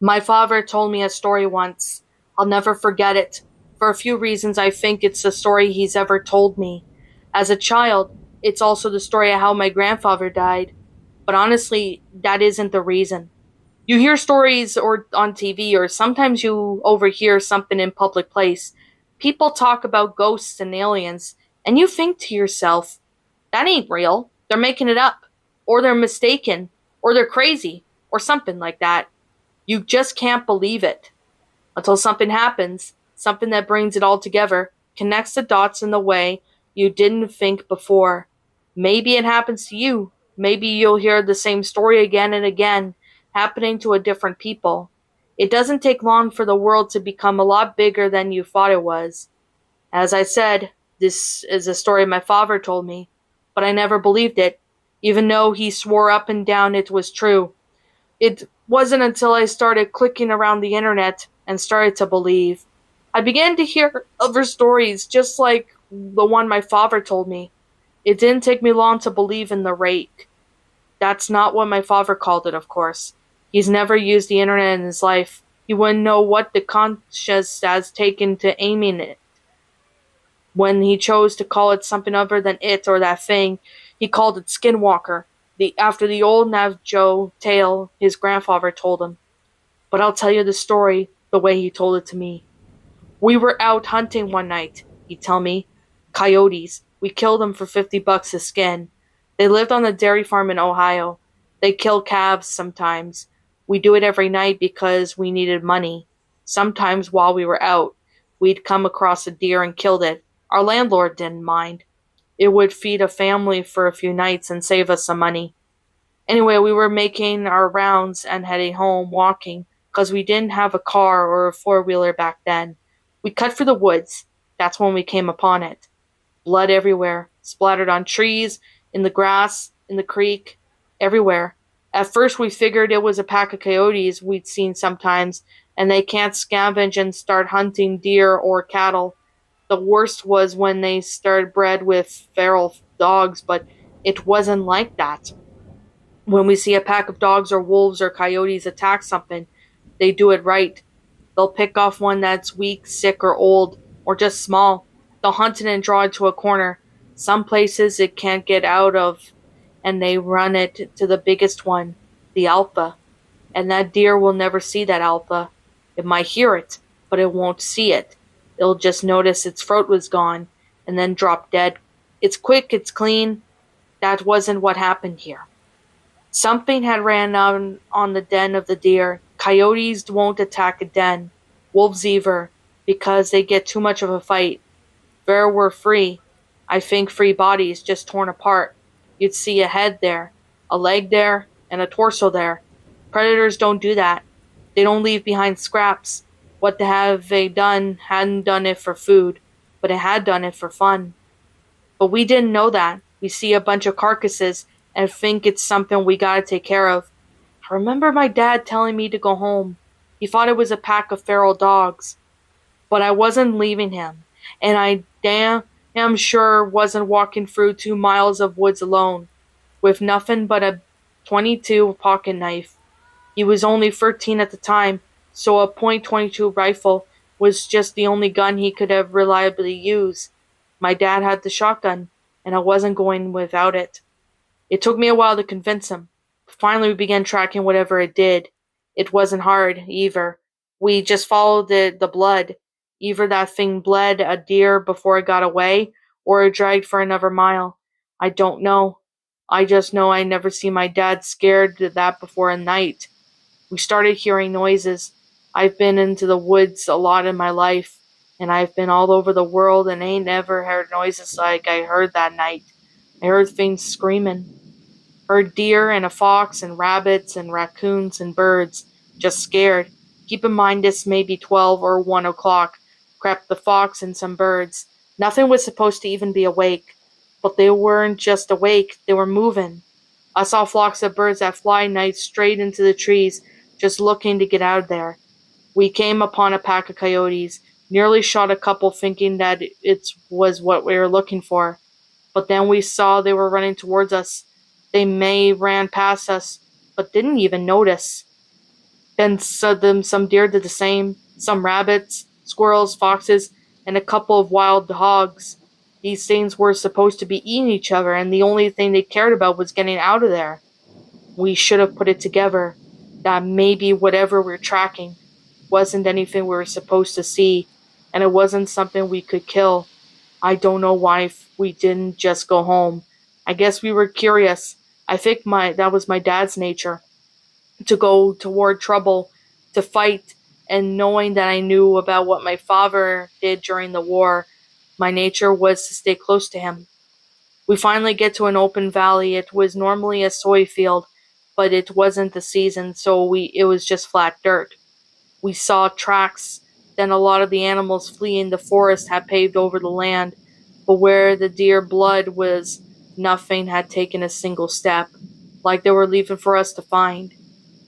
My father told me a story once. I'll never forget it. For a few reasons, I think it's the story he's ever told me. As a child, it's also the story of how my grandfather died. But honestly, that isn't the reason. You hear stories or on TV, or sometimes you overhear something in public place. People talk about ghosts and aliens, and you think to yourself, that ain't real. They're making it up. Or they're mistaken. Or they're crazy. Or something like that. You just can't believe it until something happens, something that brings it all together, connects the dots in the way you didn't think before. Maybe it happens to you. Maybe you'll hear the same story again and again, happening to a different people. It doesn't take long for the world to become a lot bigger than you thought it was. As I said, this is a story my father told me, but I never believed it, even though he swore up and down it was true. It wasn't until I started clicking around the internet and started to believe. I began to hear other stories just like the one my father told me. It didn't take me long to believe in the rake. That's not what my father called it, of course. He's never used the internet in his life. He wouldn't know what the conscience has taken to aiming it. When he chose to call it something other than it or that thing, he called it Skinwalker, after the old Navajo tale his grandfather told him. But I'll tell you the story the way he told it to me. We were out hunting one night, he'd tell me. Coyotes. We killed them for $50 a skin. They lived on a dairy farm in Ohio. They kill calves sometimes. We do it every night because we needed money. Sometimes while we were out, we'd come across a deer and killed it. Our landlord didn't mind. It would feed a family for a few nights and save us some money. Anyway, we were making our rounds and heading home walking because we didn't have a car or a four-wheeler back then. We cut through the woods. That's when we came upon it. Blood everywhere, splattered on trees, in the grass, in the creek, everywhere. At first we figured it was a pack of coyotes we'd seen sometimes, and they can't scavenge and start hunting deer or cattle. The worst was when they started bred with feral dogs, but it wasn't like that. When we see a pack of dogs or wolves or coyotes attack something, they do it right. They'll pick off one that's weak, sick, or old, or just small. They'll hunt it and draw it to a corner. Some places it can't get out of, and they run it to the biggest one, the alpha. And that deer will never see that alpha. It might hear it, but it won't see it. It'll just notice its throat was gone, and then drop dead. It's quick, it's clean. That wasn't what happened here. Something had ran on the den of the deer. Coyotes won't attack a den. Wolves either, because they get too much of a fight. There were three, I think three bodies just torn apart. You'd see a head there, a leg there, and a torso there. Predators don't do that. They don't leave behind scraps. What have they done hadn't done it for food, but it had done it for fun. But we didn't know that. We see a bunch of carcasses and think it's something we gotta take care of. I remember my dad telling me to go home. He thought it was a pack of feral dogs. But I wasn't leaving him, and I damn sure wasn't walking through 2 miles of woods alone, with nothing but a .22 pocket knife. He was only 13 at the time, so a .22 rifle was just the only gun he could have reliably used. My dad had the shotgun, and I wasn't going without it. It took me a while to convince him. Finally, we began tracking whatever it did. It wasn't hard, either. We just followed the blood. Either that thing bled a deer before it got away, or it dragged for another mile. I don't know. I just know I never seen my dad scared to that before at night. We started hearing noises. I've been into the woods a lot in my life, and I've been all over the world and ain't never heard noises like I heard that night. I heard things screaming. Heard deer and a fox and rabbits and raccoons and birds, just scared. Keep in mind this may be 12 or 1 o'clock. Crept the fox and some birds. Nothing was supposed to even be awake. But they weren't just awake, they were moving. I saw flocks of birds that fly nights straight into the trees, just looking to get out of there. We came upon a pack of coyotes. Nearly shot a couple thinking that it was what we were looking for. But then we saw they were running towards us. They may ran past us, but didn't even notice. Then some deer did the same, some rabbits, squirrels, foxes, and a couple of wild hogs. These things were supposed to be eating each other, and the only thing they cared about was getting out of there. We should have put it together that maybe whatever we're tracking wasn't anything we were supposed to see, and it wasn't something we could kill. I don't know why we didn't just go home. I guess we were curious. I think my that was my dad's nature to go toward trouble, to fight, and knowing that I knew about what my father did during the war, my nature was to stay close to him. We finally get to an open valley. It was normally a soy field, but it wasn't the season, so it was just flat dirt. We saw tracks. Then a lot of the animals fleeing the forest had paved over the land, but where the deer blood was, nothing had taken a single step, like they were leaving for us to find.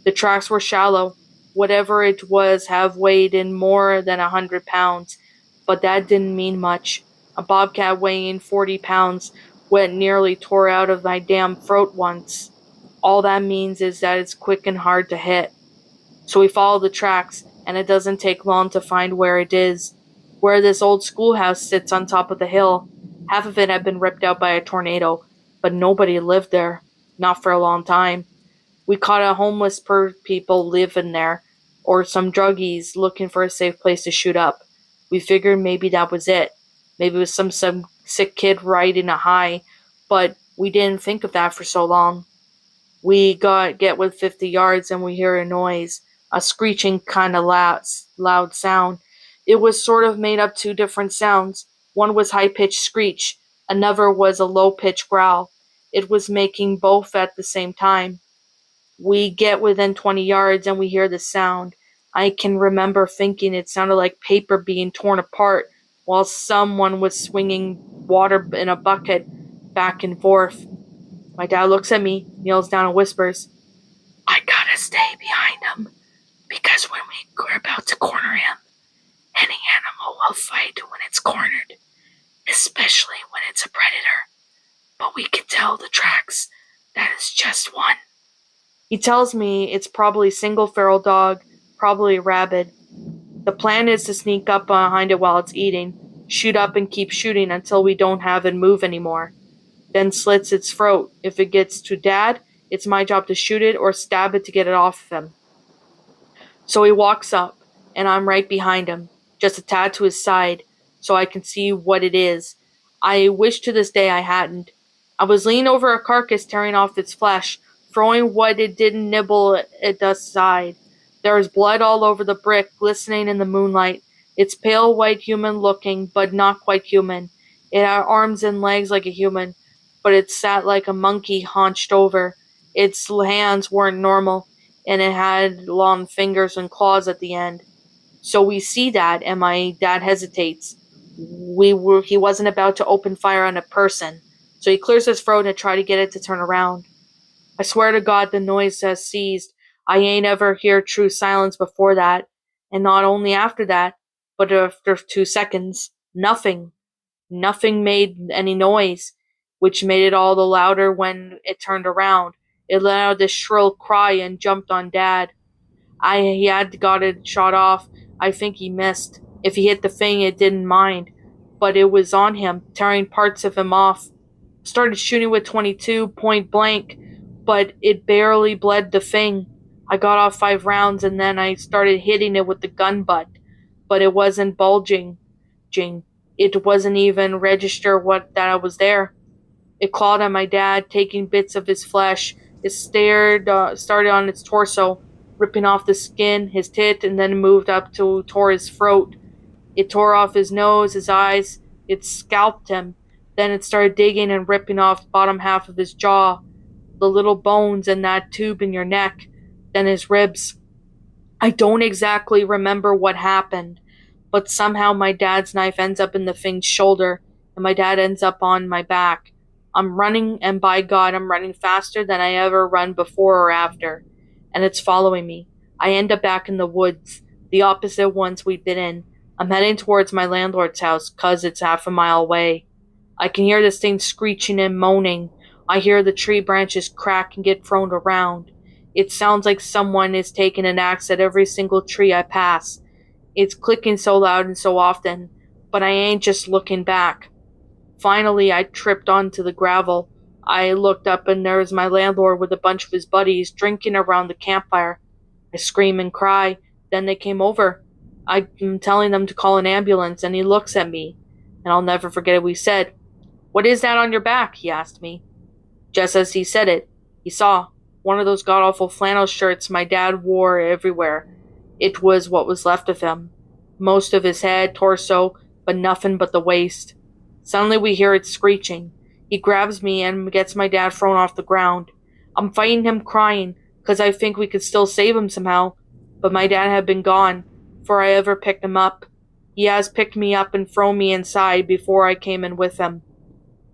The tracks were shallow. Whatever it was have weighed in more than 100 pounds, but that didn't mean much. A bobcat weighing 40 pounds went nearly tore out of my damn throat once. All that means is that it's quick and hard to hit. So we follow the tracks, and it doesn't take long to find where it is. Where this old schoolhouse sits on top of the hill. Half of it had been ripped out by a tornado, but nobody lived there. Not for a long time. We caught a homeless people living there, or some druggies looking for a safe place to shoot up. We figured maybe that was it. Maybe it was some sick kid riding a high, but we didn't think of that for so long. We get with 50 yards and we hear a noise, a screeching kind of loud sound. It was sort of made up two different sounds. One was high pitched screech, another was a low pitched growl. It was making both at the same time. We get within 20 yards and we hear the sound. I can remember thinking it sounded like paper being torn apart while someone was swinging water in a bucket back and forth. My dad looks at me, kneels down, and whispers, I gotta stay behind him because when we're about to corner him, any animal will fight when it's cornered, especially when it's a predator. But we can tell the tracks that it's just one. He tells me it's probably a single feral dog, probably a rabbit. The plan is to sneak up behind it while it's eating, shoot up and keep shooting until we don't have it move anymore. Then slits its throat. If it gets to Dad, it's my job to shoot it or stab it to get it off of him. So he walks up, and I'm right behind him, just a tad to his side, so I can see what it is. I wish to this day I hadn't. I was leaning over a carcass tearing off its flesh, throwing what it didn't nibble at the side. There was blood all over the brick, glistening in the moonlight. It's pale white human looking, but not quite human. It had arms and legs like a human, but it sat like a monkey hunched over. Its hands weren't normal, and it had long fingers and claws at the end. So we see that, and my dad hesitates. He wasn't about to open fire on a person, so he clears his throat and try to get it to turn around. I swear to God the noise has ceased. I ain't ever hear true silence before that, and not only after that, but after 2 seconds. Nothing. Nothing made any noise, which made it all the louder when it turned around. It let out this shrill cry and jumped on Dad. He had got it shot off. I think he missed. If he hit the thing, it didn't mind. But it was on him, tearing parts of him off. Started shooting with 22 point blank, but it barely bled the thing. I got off 5 rounds and then I started hitting it with the gun butt, but it wasn't bulging. It wasn't even register what that I was there. It clawed at my dad, taking bits of his flesh. It started on its torso, ripping off the skin, his tit, and then moved up to tore his throat. It tore off his nose, his eyes. It scalped him. Then it started digging and ripping off the bottom half of his jaw, the little bones and that tube in your neck, then his ribs. I don't exactly remember what happened, but somehow my dad's knife ends up in the thing's shoulder, and my dad ends up on my back. I'm running, and by God, I'm running faster than I ever run before or after, and it's following me. I end up back in the woods, the opposite ones we'd been in. I'm heading towards my landlord's house 'cause it's half a mile away. I can hear this thing screeching and moaning. I hear the tree branches crack and get thrown around. It sounds like someone is taking an axe at every single tree I pass. It's clicking so loud and so often, but I ain't just looking back. Finally, I tripped onto the gravel. I looked up and there was my landlord with a bunch of his buddies drinking around the campfire. I scream and cry. Then they came over. I'm telling them to call an ambulance, and he looks at me, and I'll never forget what he said. "What is that on your back?" he asked me. Just as he said it, he saw one of those god awful flannel shirts my dad wore everywhere. It was what was left of him. Most of his head, torso, but nothing but the waist. Suddenly we hear it screeching. He grabs me and gets my dad thrown off the ground. I'm fighting him crying, because I think we could still save him somehow, but my dad had been gone before I ever picked him up. He has picked me up and thrown me inside before I came in with him.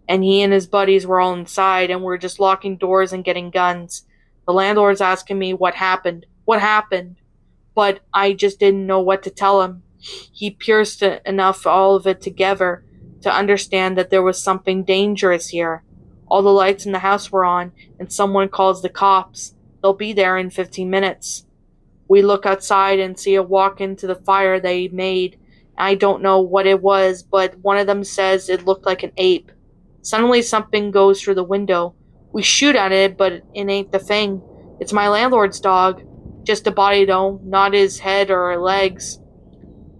And he and his buddies were all inside and were just locking doors and getting guns. The landlord's asking me what happened. What happened? But I just didn't know what to tell him. He pierced enough all of it together to understand that there was something dangerous here. All the lights in the house were on, and someone calls the cops. They'll be there in 15 minutes. We look outside and see a walk into the fire they made. I don't know what it was, but one of them says it looked like an ape. Suddenly something goes through the window. We shoot at it, but it ain't the thing. It's my landlord's dog. Just a body though, not his head or legs.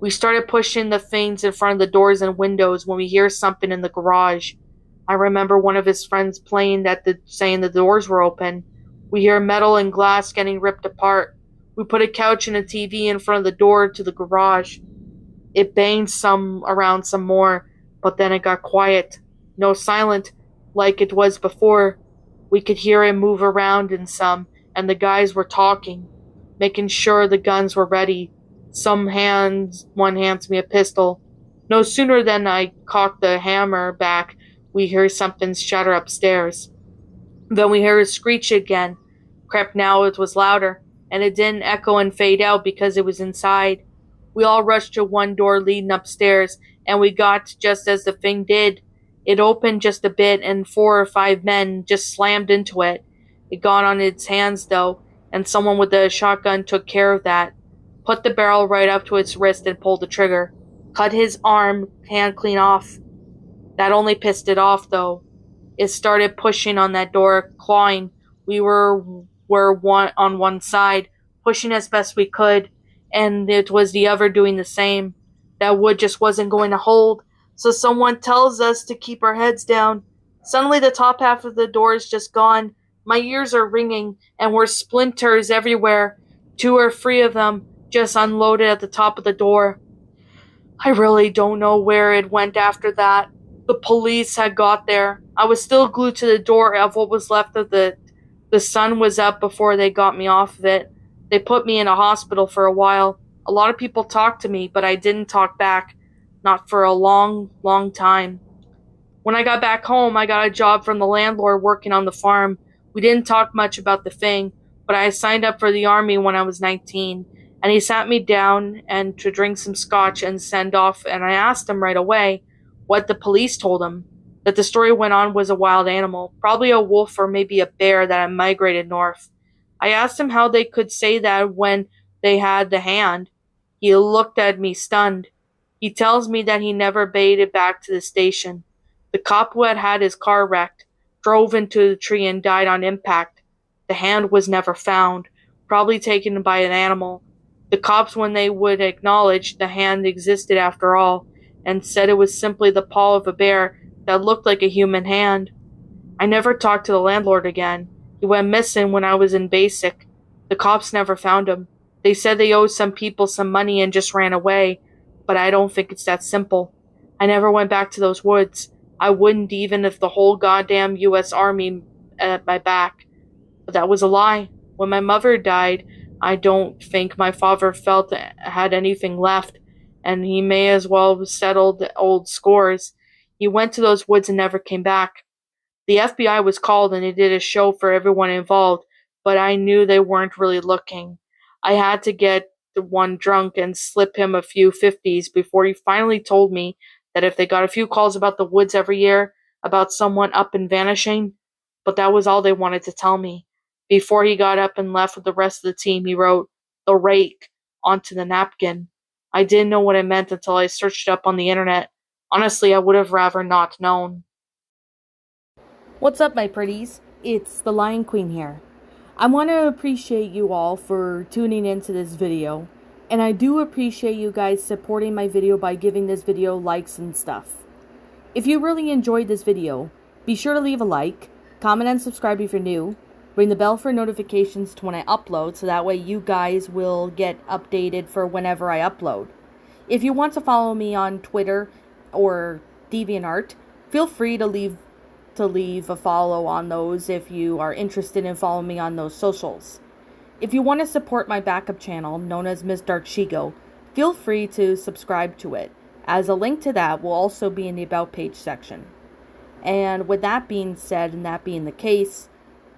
We started pushing the things in front of the doors and windows when we hear something in the garage. I remember one of his friends playing saying the doors were open. We hear metal and glass getting ripped apart. We put a couch and a TV in front of the door to the garage. It banged some around some more, but then it got quiet. No silent like it was before. We could hear it move around in some, and the guys were talking, making sure the guns were ready. One hands me a pistol. No sooner than I cocked the hammer back, we hear something shatter upstairs. Then we hear a screech again. Except now it was louder, and it didn't echo and fade out because it was inside. We all rushed to one door leading upstairs, and we got just as the thing did. It opened just a bit, and 4 or 5 men just slammed into it. It got on its hands, though, and someone with a shotgun took care of that. Put the barrel right up to its wrist and pulled the trigger. Cut his hand clean off. That only pissed it off, though. It started pushing on that door, clawing. We were on one side, pushing as best we could, and it was the other doing the same. That wood just wasn't going to hold, so someone tells us to keep our heads down. Suddenly the top half of the door is just gone. My ears are ringing, and were splinters everywhere. 2 or 3 of them just unloaded at the top of the door. I really don't know where it went after that. The police had got there. I was still glued to the door of what was left of it. The sun was up before they got me off of it. They put me in a hospital for a while. A lot of people talked to me, but I didn't talk back. Not for a long, long time. When I got back home, I got a job from the landlord working on the farm. We didn't talk much about the thing, but I signed up for the army when I was 19, and he sat me down and to drink some scotch and send off, and I asked him right away what the police told him. That the story went on was a wild animal, probably a wolf or maybe a bear that had migrated north. I asked him how they could say that when they had the hand. He looked at me stunned. He tells me that he never made it back to the station. The cop who had had his car wrecked drove into the tree and died on impact. The hand was never found, probably taken by an animal. The cops, when they would acknowledge the hand existed after all, and said it was simply the paw of a bear that looked like a human hand. I never talked to the landlord again. He went missing when I was in basic. The cops never found him. They said they owed some people some money and just ran away, but I don't think it's that simple. I never went back to those woods. I wouldn't even if the whole goddamn US Army at my back. But that was a lie. When my mother died, I don't think my father felt had anything left, and he may as well have settled old scores. He went to those woods and never came back. The FBI was called and they did a show for everyone involved, but I knew they weren't really looking. I had to get one drunk and slip him a few 50s before he finally told me that if they got a few calls about the woods every year, about someone up and vanishing, but that was all they wanted to tell me. Before he got up and left with the rest of the team, he wrote, "The Rake," onto the napkin. I didn't know what it meant until I searched it up on the internet. Honestly, I would have rather not known. What's up, my pretties? It's the Lion Queen here. I want to appreciate you all for tuning into this video, and I do appreciate you guys supporting my video by giving this video likes and stuff. If you really enjoyed this video, be sure to leave a like, comment and subscribe if you're new, ring the bell for notifications to when I upload so that way you guys will get updated for whenever I upload. If you want to follow me on Twitter or DeviantArt, feel free to leave a follow on those if you are interested in following me on those socials. If you want to support my backup channel, known as Miss Dark Shigo, feel free to subscribe to it, as a link to that will also be in the About page section. And with that being said, and that being the case,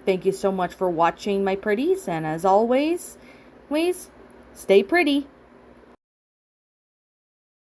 thank you so much for watching, my pretties, and as always, please stay pretty.